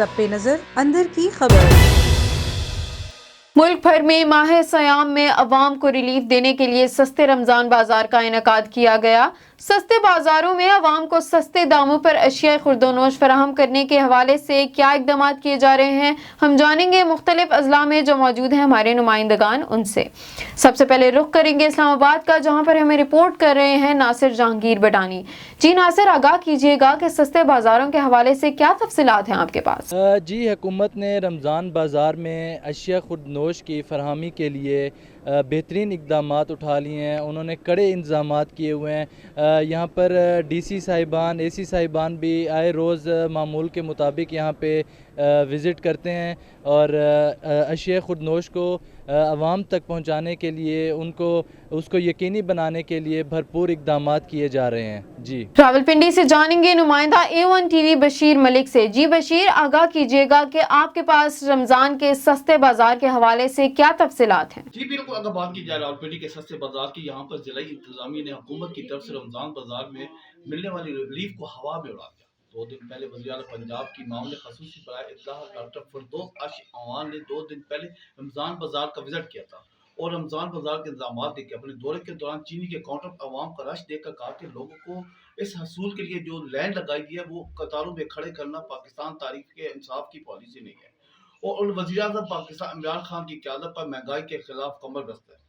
सब पे नजर अंदर की खबर। मुल्क भर में माह सयाम में अवाम को रिलीफ देने के लिए सस्ते रमजान बाजार का इनेकाद किया गया। सस्ते बाजारों में अवाम को सस्ते दामों पर अशिया खुर्दोनोश फराहम करने के हवाले से क्या इकदाम किए जा रहे हैं, हम जानेंगे मुख्तलिफ अजला में जो मौजूद हैं हमारे नुमाइंदगान उनसे। सबसे पहले रुख करेंगे इस्लामाबाद का, जहां पर हमें रिपोर्ट कर रहे हैं नासिर जहांगीर बडानी। जी नासिर, आगाह कीजिएगा कि सस्ते बाजारों के हवाले से क्या तफसीलात हैं आपके पास। जी, हुकूमत ने रमज़ान बाज़ार में अशिया खुर्दनोश की फरहमी के लिए बेहतरीन इकदाम उठा लिए हैं। उन्होंने कड़े इंतज़ाम किए हुए हैं। यहाँ पर DC साहिबान, AC साहिबान भी आए रोज़ मामूल के मुताबिक यहाँ पे विज़िट करते हैं और अशिया खुर्दनोश को आवाम तक पहुँचाने के लिए उसको यकीनी बनाने के लिए भरपूर इकदाम किए जा रहे हैं। जी, रावलपिंडी से जानेंगे नुमाइंदा A1 TV बशीर मलिक से। जी बशीर, आगाह कीजिएगा कि आपके पास रमज़ान के सस्ते बाजार के हवाले से क्या तफसीलात हैं। जी बिल्कुल, अगर बात की जाए रावलपिंडी के सस्ते बाजार की, यहाँ पर जिला इंतजामिया ने हुकूमत की तरफ से रमज़ान बाजार में मिलने वाली रिलीफ को हवा में उड़ा दिया। 2 दिन पहले वज़ीर पंजाब की मामले खसूसी बराए इत्तलाह डॉक्टर फरदौस आशिक अवान ने 2 दिन पहले रमज़ान बाजार का विजिट किया था और रमज़ान बाजार के इंतजाम देख अपने दौरे के दौरान चीनी के काउंटर पर अवाम का रश देखकर कहा कि लोगों को इस हसूल के लिए जो लैंड लगाई गई है वो कतारों में खड़े करना पाकिस्तान तारीख के इंसाफ की पॉलिसी नहीं है और वज़ीर आज़म पाकिस्तान इमरान खान की क़यादत पर महंगाई के खिलाफ कमर बस्त है।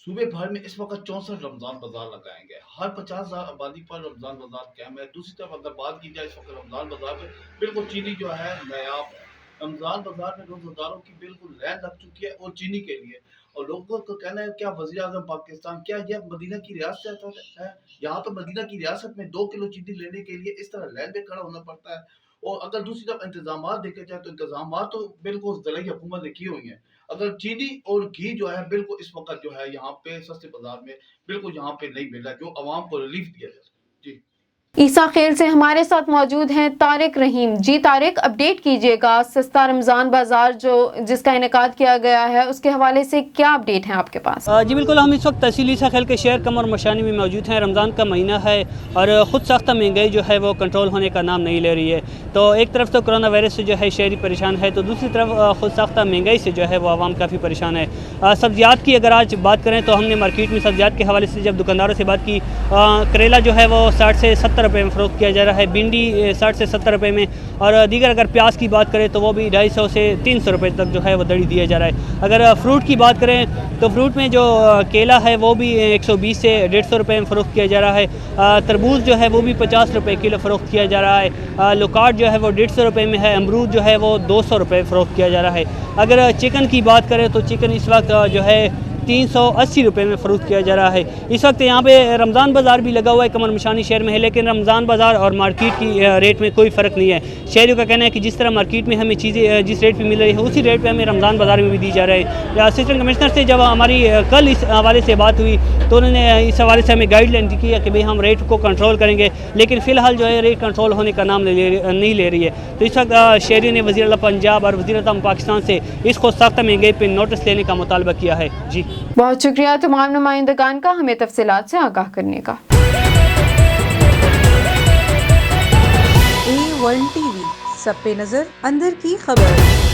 सूबे भर में इस वक्त 64 रमज़ान बाजार लगाए गए, हर 50,000 आबादी पर रमज़ान बाजार कायम है। दूसरी तरफ अगर बात की जाए इस वक्त रमज़ान बाजार में बिल्कुल चीनी जो है नायाब है। रमज़ान बाजार में रोज़गारों की बिल्कुल लैन लग चुकी है और चीनी के लिए, और लोगों को कहना है क्या वज़ीर आज़म पाकिस्तान, क्या यह मदीना की रियासत है? यहाँ पर मदीना की रियासत में 2 किलो चीनी लेने के लिए इस तरह लैन में खड़ा होना पड़ता है। और अगर दूसरी तरफ इंतजाम देखे जाए तो इंतजाम तो बिल्कुल ज़िला हुकूमत ने की हुई हैं। अगर चीनी और घी जो है बिल्कुल इस वक्त जो है यहाँ पे सस्ते बाजार में बिल्कुल यहाँ पे नहीं मिल रहा है, जो आवाम को रिलीफ दिया जाए। जी, ईसा खेल से हमारे साथ मौजूद हैं तारिक रहीम। जी तारिक, अपडेट कीजिएगा, सस्ता रमज़ान बाजार जिसका इनेकाद किया गया है उसके हवाले से क्या अपडेट है आपके पास। जी बिल्कुल, हम इस वक्त तहसील ईसा खेल के शहर कमर मशानी में मौजूद हैं। रमज़ान का महीना है और ख़ुद साख्ता महंगाई जो है वो कंट्रोल होने का नाम नहीं ले रही है। तो एक तरफ तो कोरोना वायरस से जो है शहरी परेशान है, तो दूसरी तरफ ख़ुद साख्ता महंगाई से जो है वो आवाम काफ़ी परेशान है। सब्जियात की अगर आज बात करें तो हमने मार्केट में सब्जियात के हवाले से जब दुकानदारों से बात की, करेला जो है वो 60 से 70 रुपये में फ़रोख्त किया जा रहा है, भिंडी 60 से 70 रुपये में, और दीगर अगर प्याज की बात करें तो वो भी 250 से 300 रुपये तक जो है वो दड़ी दिया जा रहा है। अगर फ्रूट की बात करें तो फ्रूट में जो केला है वो भी 120 से 150 रुपये में फ़रोख्त किया जा रहा है। तरबूज जो है वो भी 50 रुपये किलो फ़रोख्त किया जा रहा है। लोकाट जो है वो 150 रुपये में है। अमरूद जो है वो 200 रुपये फ़रोख्त किया जा रहा है। अगर चिकन की बात करें तो चिकन इस वक्त जो है 380 रुपये में फ़रोख्त किया जा रहा है। इस वक्त यहाँ पे रमज़ान बाज़ार भी लगा हुआ है कमर मशानी शहर में है, लेकिन रमज़ान बाज़ार और मार्केट की रेट में कोई फ़र्क नहीं है। शहरियों का कहना है कि जिस तरह मार्केट में हमें चीज़ें जिस रेट पे मिल रही है उसी रेट पे हमें रमज़ान बाज़ार में भी दी जा रही है। असिस्टेंट कमिश्नर से जब हमारी कल इस हवाले से बात हुई तो उन्होंने इस हवाले से हमें गाइडलाइन दी है कि भाई हम रेट को कंट्रोल करेंगे, लेकिन फ़िलहाल जो है रेट कंट्रोल होने का नाम नहीं ले रही है। तो इस वक्त शहरी ने वज़ीर आला पंजाब और वज़ीर आज़म पाकिस्तान से इसको सख्त महंगाई पर नोटिस लेने का मुतालबा किया है। जी, बहुत शुक्रिया तमाम नुमाइंदगान का हमें तफसीलात से आगाह करने का। A1 TV सब पे नजर अंदर की खबर।